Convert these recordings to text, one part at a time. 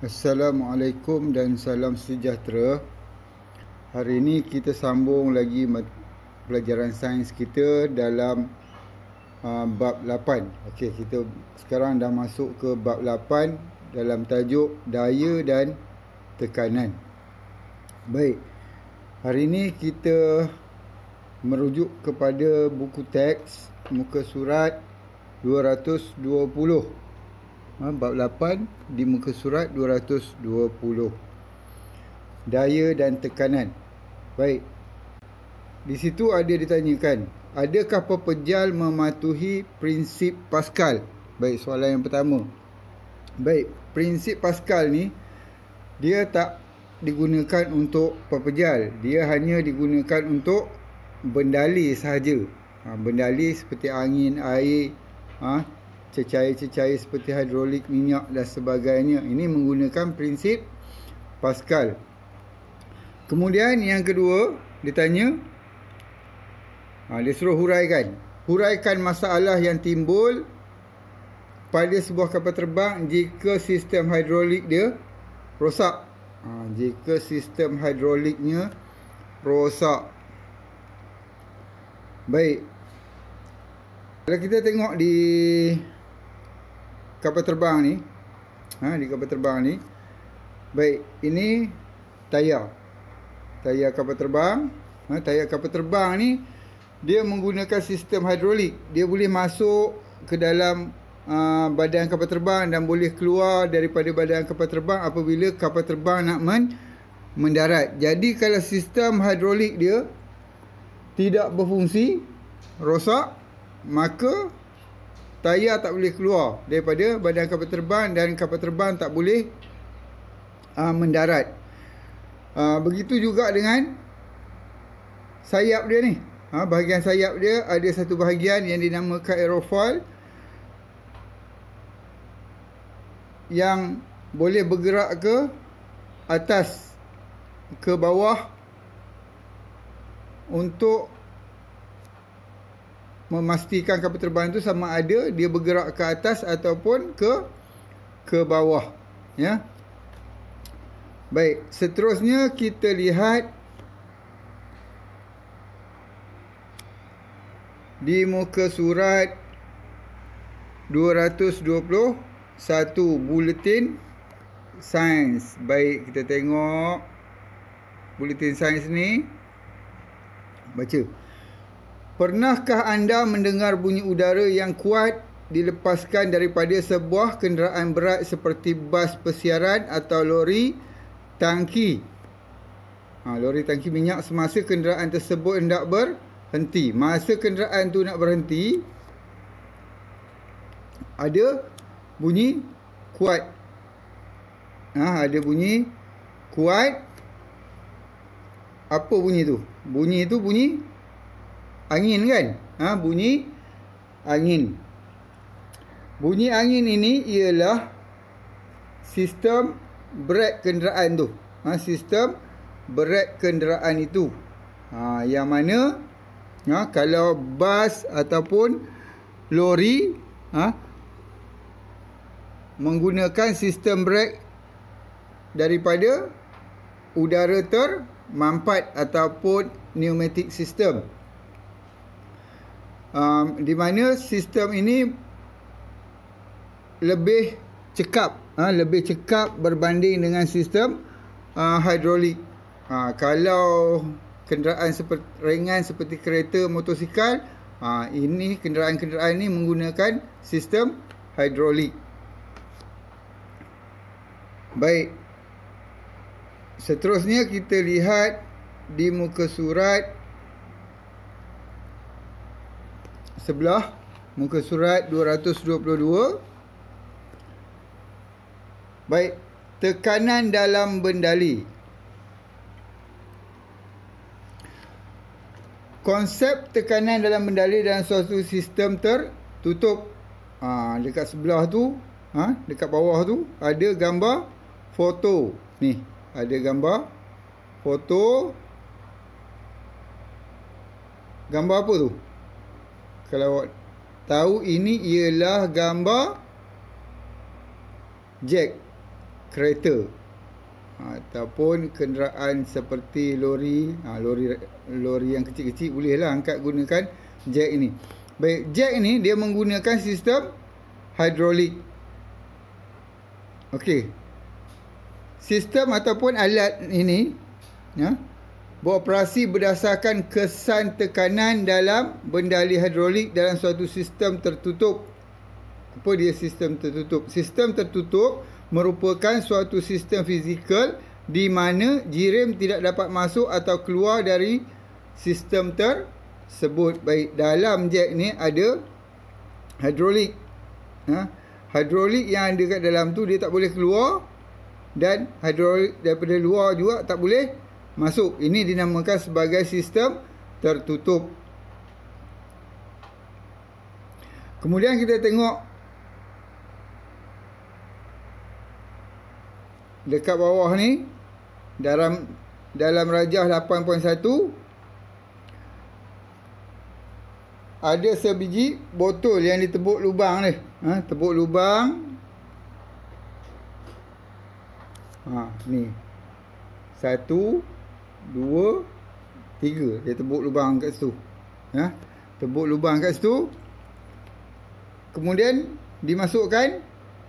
Assalamualaikum dan salam sejahtera. Hari ini kita sambung lagi pelajaran sains kita dalam bab 8. Okey, kita sekarang dah masuk ke bab 8 dalam tajuk daya dan tekanan. Baik, hari ini kita merujuk kepada buku teks muka surat 220. Bab 8 di muka surat 220. Daya dan tekanan. Baik. Di situ ada ditanyakan, adakah pepejal mematuhi prinsip Pascal? Baik, soalan yang pertama. Baik, prinsip Pascal ni dia tak digunakan untuk pepejal. Dia hanya digunakan untuk bendali sahaja. Bendali seperti angin, air, cecair-cecair seperti hidrolik, minyak dan sebagainya. Ini menggunakan prinsip Pascal. Kemudian yang kedua, ditanya, dia suruh huraikan masalah yang timbul pada sebuah kapal terbang jika sistem hidrolik dia rosak. Jika sistem hidroliknya rosak. Baik. Kalau kita tengok di kapal terbang ni, baik, ini tayar kapal terbang. Tayar kapal terbang ni dia menggunakan sistem hidrolik. Dia boleh masuk ke dalam badan kapal terbang dan boleh keluar daripada badan kapal terbang apabila kapal terbang nak mendarat. Jadi kalau sistem hidrolik dia tidak berfungsi, rosak, maka tayar tak boleh keluar daripada badan kapal terbang dan kapal terbang tak boleh mendarat. Begitu juga dengan sayap dia ni. Bahagian sayap dia ada satu bahagian yang dinamakan aerofoil yang boleh bergerak ke atas, ke bawah untuk memastikan kapal terbang itu sama ada dia bergerak ke atas ataupun ke bawah, ya. Baik, seterusnya kita lihat di muka surat 221 buletin sains. Baik, kita tengok buletin sains ni. Baca. Pernahkah anda mendengar bunyi udara yang kuat dilepaskan daripada sebuah kenderaan berat seperti bas persiaran atau lori tangki? Lori tangki minyak semasa kenderaan tersebut hendak berhenti. Masa kenderaan tu nak berhenti, ada bunyi kuat. Ada bunyi kuat. Apa bunyi tu? Bunyi tu bunyi angin kan? Bunyi angin. Bunyi angin ini ialah sistem brek kenderaan tu. Sistem brek kenderaan itu. Yang mana kalau bas ataupun lori menggunakan sistem brek daripada udara termampat ataupun pneumatic system. Di mana sistem ini lebih cekap, berbanding dengan sistem hidrolik. Kalau kenderaan ringan seperti kereta, motosikal, ini kenderaan-kenderaan ini menggunakan sistem hidrolik. Baik, seterusnya kita lihat di muka surat sebelah, muka surat 222. Baik, tekanan dalam bendali. Konsep tekanan dalam bendali dalam suatu sistem tertutup. Dekat sebelah tu, dekat bawah tu ada gambar foto. Ni, ada gambar foto. Gambar apa tu? Kalau awak tahu, ini ialah gambar jack. kereta ataupun kenderaan seperti lori, lori yang kecil-kecil bolehlah angkat gunakan jack ini. Baik, jack ini dia menggunakan sistem hidrolik. Okey. Sistem ataupun alat ini beroperasi berdasarkan kesan tekanan dalam bendali hidrolik dalam suatu sistem tertutup. Apa dia sistem tertutup? Sistem tertutup merupakan suatu sistem fizikal di mana jirim tidak dapat masuk atau keluar dari sistem tersebut. Baik, dalam jack ni ada hidrolik. Hidrolik yang ada kat dalam tu dia tak boleh keluar, dan hidrolik daripada luar juga tak boleh masuk. Ini dinamakan sebagai sistem tertutup. Kemudian kita tengok dekat bawah ni, dalam rajah 8.1 ada sebiji botol yang ditebuk lubang ni. Tebuk lubang. Ni 1, 2, 3. Dia tebuk lubang kat situ. Tebuk lubang kat situ. Kemudian dimasukkan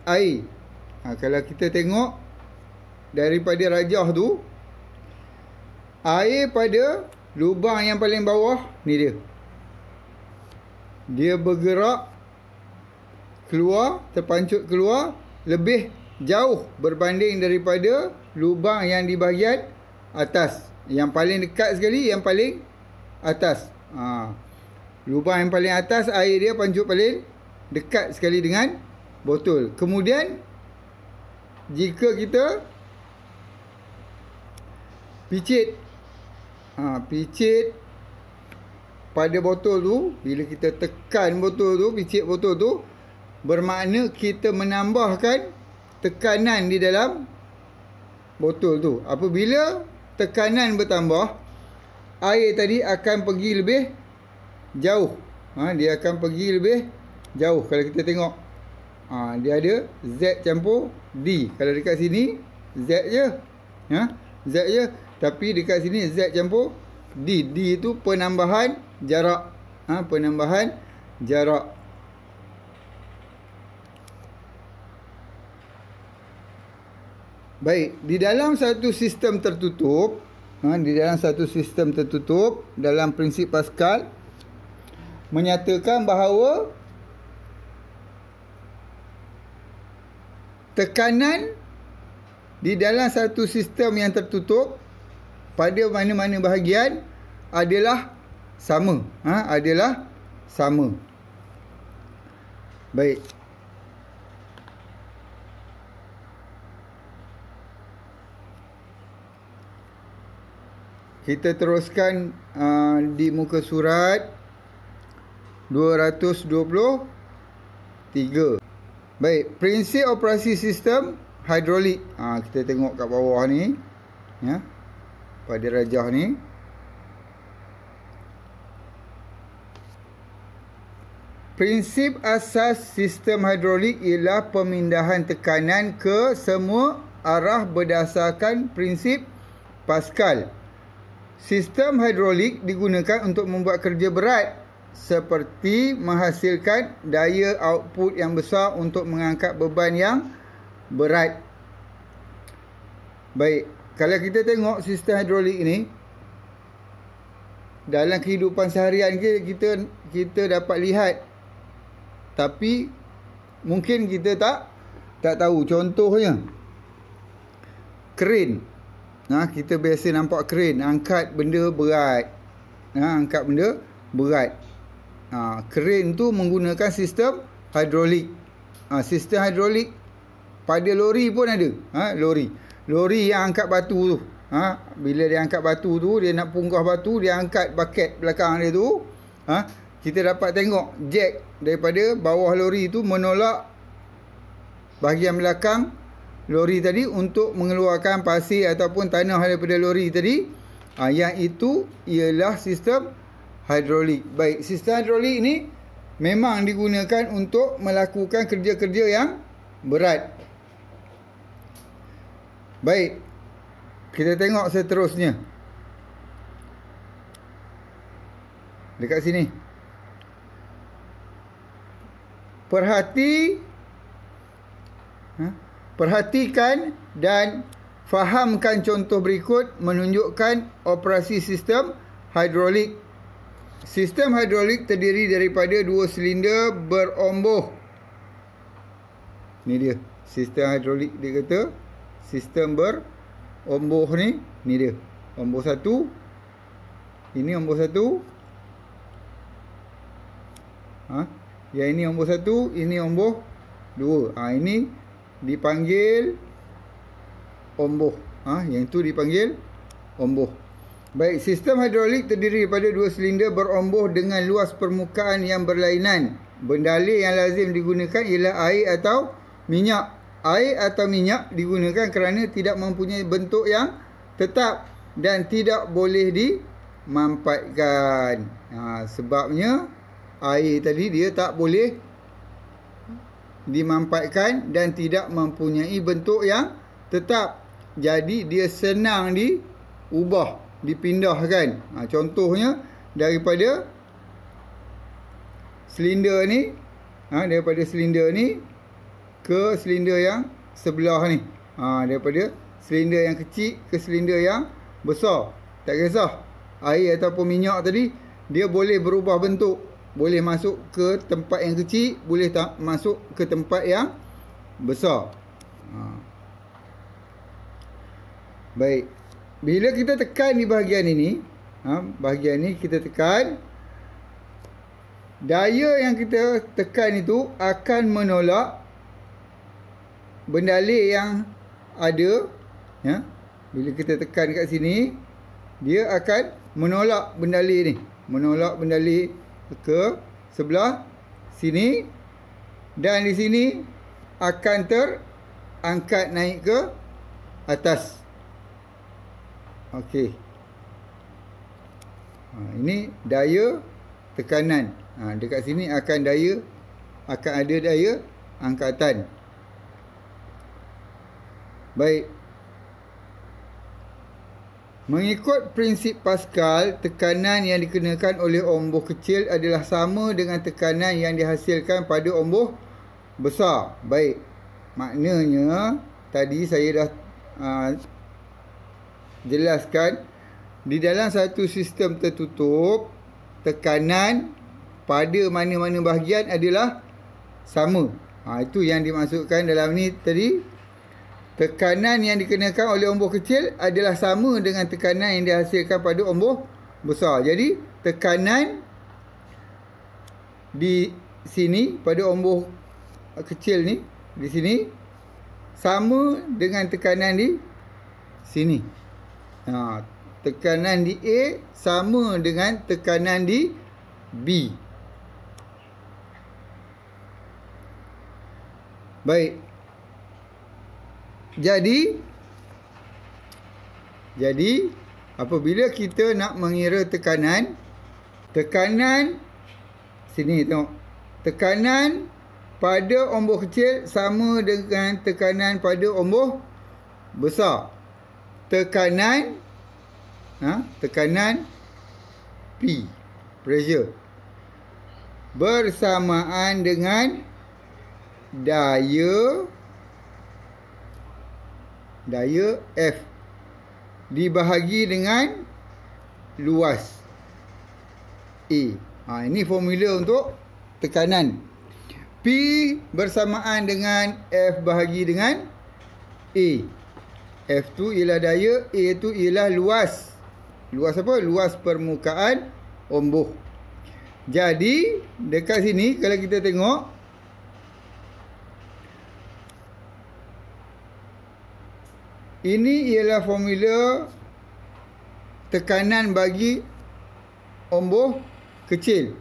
air. Kalau kita tengok daripada rajah tu, air pada lubang yang paling bawah ni dia bergerak keluar, terpancut keluar lebih jauh berbanding daripada lubang yang di bahagian atas. Yang paling dekat sekali yang paling atas. Lubang yang paling atas, air dia pancut paling dekat sekali dengan botol. Kemudian jika kita picit pada botol tu, bila kita tekan botol tu, picit botol tu, bermakna kita menambahkan tekanan di dalam botol tu. Apabila tekanan bertambah, air tadi akan pergi lebih jauh. Dia akan pergi lebih jauh. Kalau kita tengok, dia ada Z campur D. Kalau dekat sini Z je, Z je. Tapi dekat sini Z campur D. D itu penambahan jarak. Penambahan jarak. Baik, di dalam satu sistem tertutup, dalam prinsip Pascal menyatakan bahawa tekanan di dalam satu sistem yang tertutup pada mana-mana bahagian adalah sama. Adalah sama. Baik. Kita teruskan di muka surat 223. Baik, prinsip operasi sistem hidrolik. Kita tengok kat bawah ni, pada rajah ni. Prinsip asas sistem hidrolik ialah pemindahan tekanan ke semua arah berdasarkan prinsip Pascal. Sistem hidrolik digunakan untuk membuat kerja berat seperti menghasilkan daya output yang besar untuk mengangkat beban yang berat. Baik, kalau kita tengok sistem hidrolik ini, dalam kehidupan seharian kita dapat lihat, tapi mungkin kita tak tahu. Contohnya kren. Kita biasa nampak kren angkat benda berat. Angkat benda berat. Kren tu menggunakan sistem hidrolik. Sistem hidrolik pada lori pun ada. Lori yang angkat batu tu. Bila dia angkat batu tu, dia nak punggah batu, dia angkat baket belakang dia tu. Kita dapat tengok jack daripada bawah lori tu menolak bahagian belakang lori tadi untuk mengeluarkan pasir ataupun tanah daripada lori tadi. Yang itu ialah sistem hidrolik. Baik, sistem hidrolik ni memang digunakan untuk melakukan kerja-kerja yang berat. Baik. Kita tengok seterusnya. Dekat sini. Perhatikan dan fahamkan contoh berikut menunjukkan operasi sistem hidrolik. Sistem hidrolik terdiri daripada 2 silinder beromboh. Ni dia. Sistem hidrolik dia kata sistem beromboh ni. Ni dia. Omboh 1. Ini omboh 1. Yang ini omboh 1, ini omboh 2. Ini dipanggil omboh. Yang itu dipanggil omboh. Baik, sistem hidrolik terdiri daripada 2 silinder beromboh dengan luas permukaan yang berlainan. Bendalih yang lazim digunakan ialah air atau minyak. Air atau minyak digunakan kerana tidak mempunyai bentuk yang tetap dan tidak boleh dimampatkan. Sebabnya air tadi dia tak boleh dimampatkan dan tidak mempunyai bentuk yang tetap. Jadi dia senang diubah, dipindahkan. Contohnya daripada silinder ni, daripada silinder ni ke silinder yang sebelah ni. Daripada silinder yang kecil ke silinder yang besar. Tak kisah air ataupun minyak tadi, dia boleh berubah bentuk. Boleh masuk ke tempat yang kecil, boleh masuk ke tempat yang besar. Baik. Bila kita tekan di bahagian ini, bahagian ni kita tekan, daya yang kita tekan itu akan menolak bendalih yang ada. Bila kita tekan kat sini, dia akan menolak bendalih ni. Menolak bendalih ke sebelah sini, dan di sini akan terangkat naik ke atas. Okey. Ini daya tekanan. Dekat sini akan ada daya angkatan. Baik. Mengikut prinsip Pascal, tekanan yang dikenakan oleh omboh kecil adalah sama dengan tekanan yang dihasilkan pada omboh besar. Baik. Maknanya tadi saya dah jelaskan, di dalam satu sistem tertutup, tekanan pada mana-mana bahagian adalah sama. Itu yang dimaksudkan dalam ni tadi. Tekanan yang dikenakan oleh omboh kecil adalah sama dengan tekanan yang dihasilkan pada omboh besar. Jadi tekanan di sini pada omboh kecil ni, di sini, sama dengan tekanan di sini. Tekanan di A sama dengan tekanan di B. Baik. Jadi apabila kita nak mengira tekanan sini tengok. Tekanan pada omboh kecil sama dengan tekanan pada omboh besar. Tekanan P, pressure, bersamaan dengan daya F dibahagi dengan luas A. Ini formula untuk tekanan. P bersamaan dengan F bahagi dengan A. F tu ialah daya, A tu ialah luas. Luas apa? Luas permukaan omboh. Jadi dekat sini kalau kita tengok, ini ialah formula tekanan bagi omboh kecil.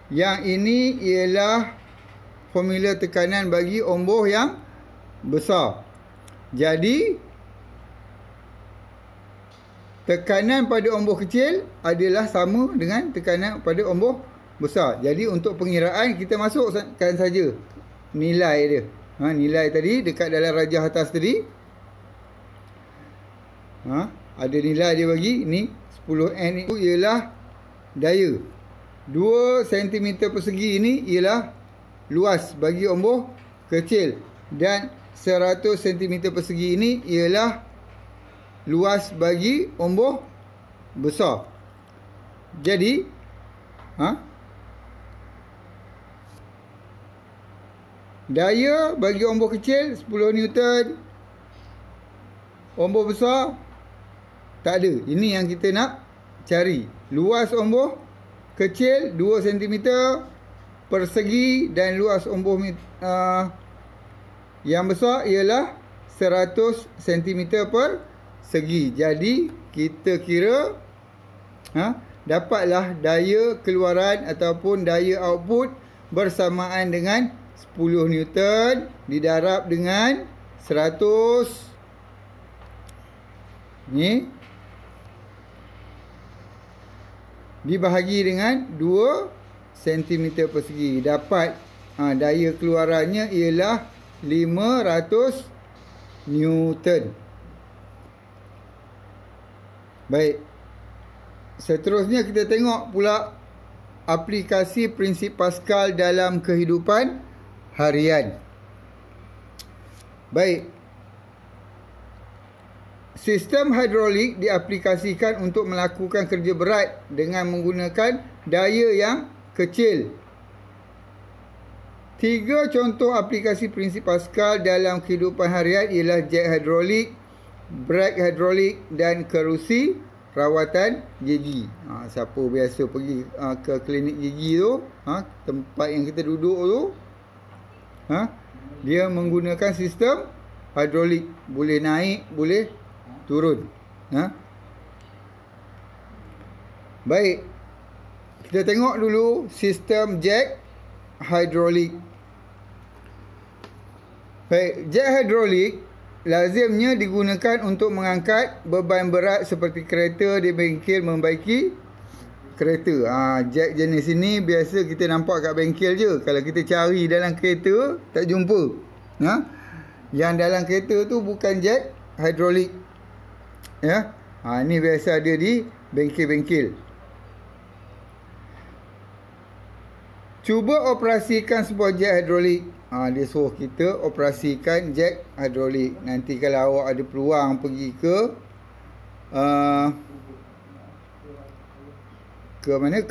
Yang ini ialah formula tekanan bagi omboh yang besar. Jadi tekanan pada omboh kecil adalah sama dengan tekanan pada omboh besar. Jadi untuk pengiraan kita masukkan saja nilai dia. Nilai tadi dekat dalam rajah atas tadi. Ada nilai dia bagi. Ni 10N itu ialah daya. 2 cm persegi ini ialah luas bagi omboh kecil. Dan 100 cm persegi ini ialah luas bagi omboh besar. Jadi daya bagi omboh kecil 10 Newton. Omboh besar tak ada. Ini yang kita nak cari. Luas omboh kecil 2 cm persegi dan luas omboh yang besar ialah 100 cm persegi. Jadi kita kira dapatlah daya keluaran ataupun daya output bersamaan dengan 10 Newton didarab dengan 100 ni dibahagi dengan 2 cm persegi. Dapat daya keluarannya ialah 500 Newton. Baik. Seterusnya kita tengok pula aplikasi prinsip Pascal dalam kehidupan harian. Baik. Sistem hidrolik diaplikasikan untuk melakukan kerja berat dengan menggunakan daya yang kecil. 3 contoh aplikasi prinsip Pascal dalam kehidupan harian ialah jet hidrolik, brake hidrolik dan kerusi rawatan gigi. Siapa biasa pergi ke klinik gigi tu, tempat yang kita duduk tu, dia menggunakan sistem hidrolik. Boleh naik, boleh turun. Baik. Kita tengok dulu sistem jet hidrolik. Baik, jet hidrolik lazimnya digunakan untuk mengangkat beban berat seperti kereta di bengkel membaiki kereta. Jet jenis ini biasa kita nampak kat bengkel je. Kalau kita cari dalam kereta tak jumpa. Yang dalam kereta tu bukan jet hidrolik. Ni biasa ada di bengkel-bengkel. Cuba operasikan sebuah jet hidrolik. Dia suruh kita operasikan jet hidrolik. Nanti kalau awak ada peluang pergi ke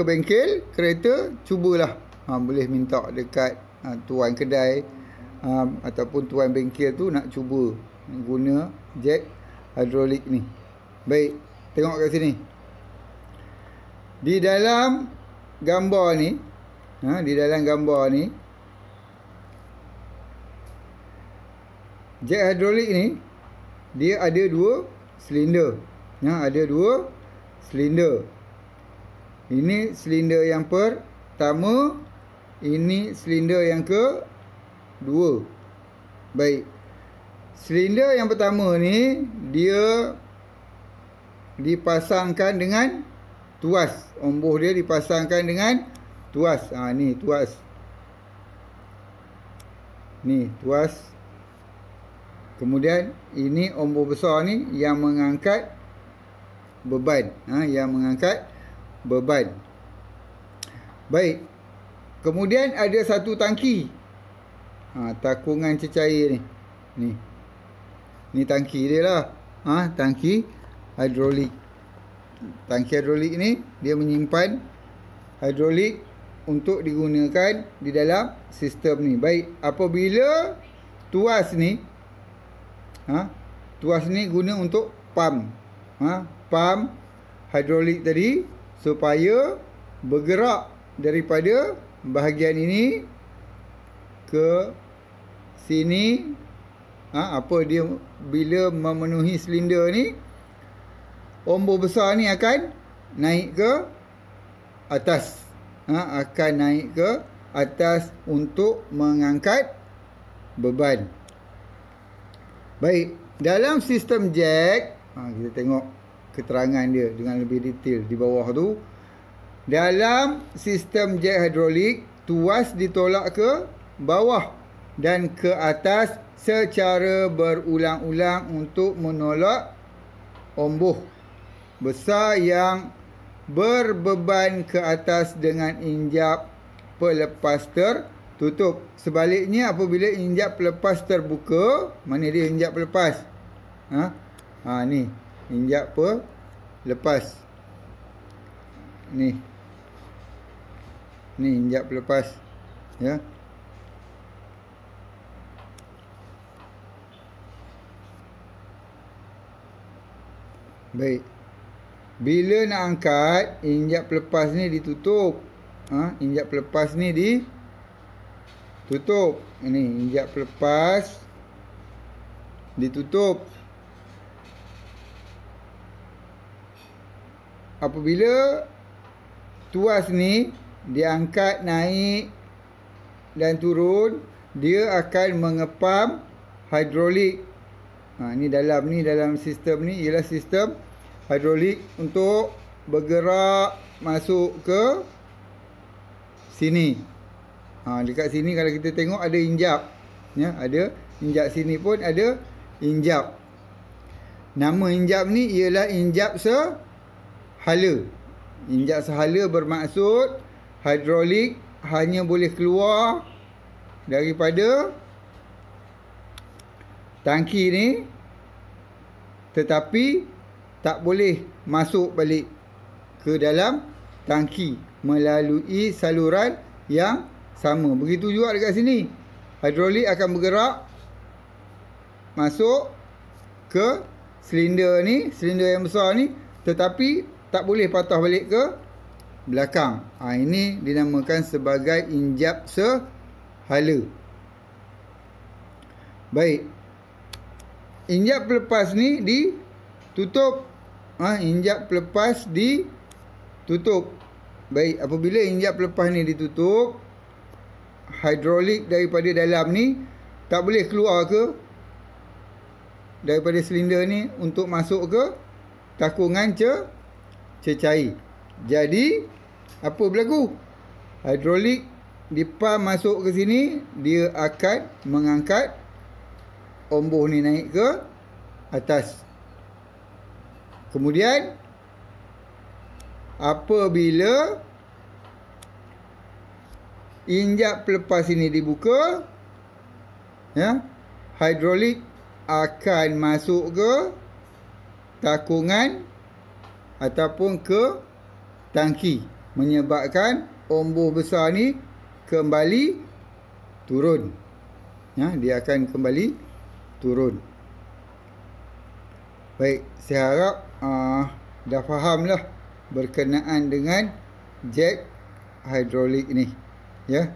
bengkel kereta, cubalah. Boleh minta dekat tuan kedai ataupun tuan bengkel tu nak cuba guna jet hidrolik ni. Baik, tengok kat sini. Di dalam gambar ni, jet hidrolik ni dia ada 2 silinder. Ada 2 silinder. Ini silinder yang pertama, ini silinder yang kedua. Baik. Silinder yang pertama ni dia dipasangkan dengan tuas. Omboh dia dipasangkan dengan tuas. Ni tuas. Ni tuas. Kemudian ini omboh besar ni yang mengangkat beban. Yang mengangkat beban. Baik. Kemudian ada satu tangki. Takungan cecair ni. Ni tangki dia lah. Tangki hidrolik. Tangki hidrolik ni dia menyimpan hidrolik untuk digunakan di dalam sistem ni. Baik, apabila tuas ni guna untuk pump. Pump hidrolik tadi supaya bergerak daripada bahagian ini ke sini. Dia bila memenuhi silinder ni, omboh besar ni akan naik ke atas. Akan naik ke atas untuk mengangkat beban. Baik, dalam sistem jet, kita tengok keterangan dia dengan lebih detail di bawah tu. Dalam sistem jet hidrolik, tuas ditolak ke bawah dan ke atas secara berulang-ulang untuk menolak omboh besar yang berbeban ke atas dengan injap pelepas tertutup. Sebaliknya, apabila injap pelepas terbuka, mana dia injap pelepas? Ni injap pelepas. Ni injap pelepas, ya. Baik. Bila nak angkat, injap pelepas ni ditutup. Injap pelepas ni ditutup. Ini injap pelepas ditutup. Apabila tuas ni diangkat naik dan turun, dia akan mengepam hidrolik. Ni dalam sistem ni ialah sistem hidrolik untuk bergerak masuk ke sini. Dekat sini kalau kita tengok ada injap, ya, ada injap sini pun ada injap. Nama injap ni ialah injap sehala. Injap sehala bermaksud hidrolik hanya boleh keluar daripada tangki ni, tetapi tak boleh masuk balik ke dalam tangki melalui saluran yang sama. Begitu juga dekat sini. Hidrolik akan bergerak masuk ke silinder ni, silinder yang besar ni, tetapi tak boleh patah balik ke belakang. Ini dinamakan sebagai injap sehala. Baik. Injap pelepas ni ditutup. Injap pelepas ditutup. Baik, apabila injap pelepas ni ditutup, hidrolik daripada dalam ni tak boleh keluar ke daripada silinder ni untuk masuk ke takungan cecair. Jadi, apa berlaku? Hidrolik dipam masuk ke sini, dia akan mengangkat omboh ni naik ke atas. Kemudian apabila injap pelepas ini dibuka, ya, hidrolik akan masuk ke takungan ataupun ke tangki, menyebabkan omboh besar ni kembali turun. Ya, dia akan kembali turun. Baik, saya harap dah fahamlah berkenaan dengan jet hidrolik ni, ya.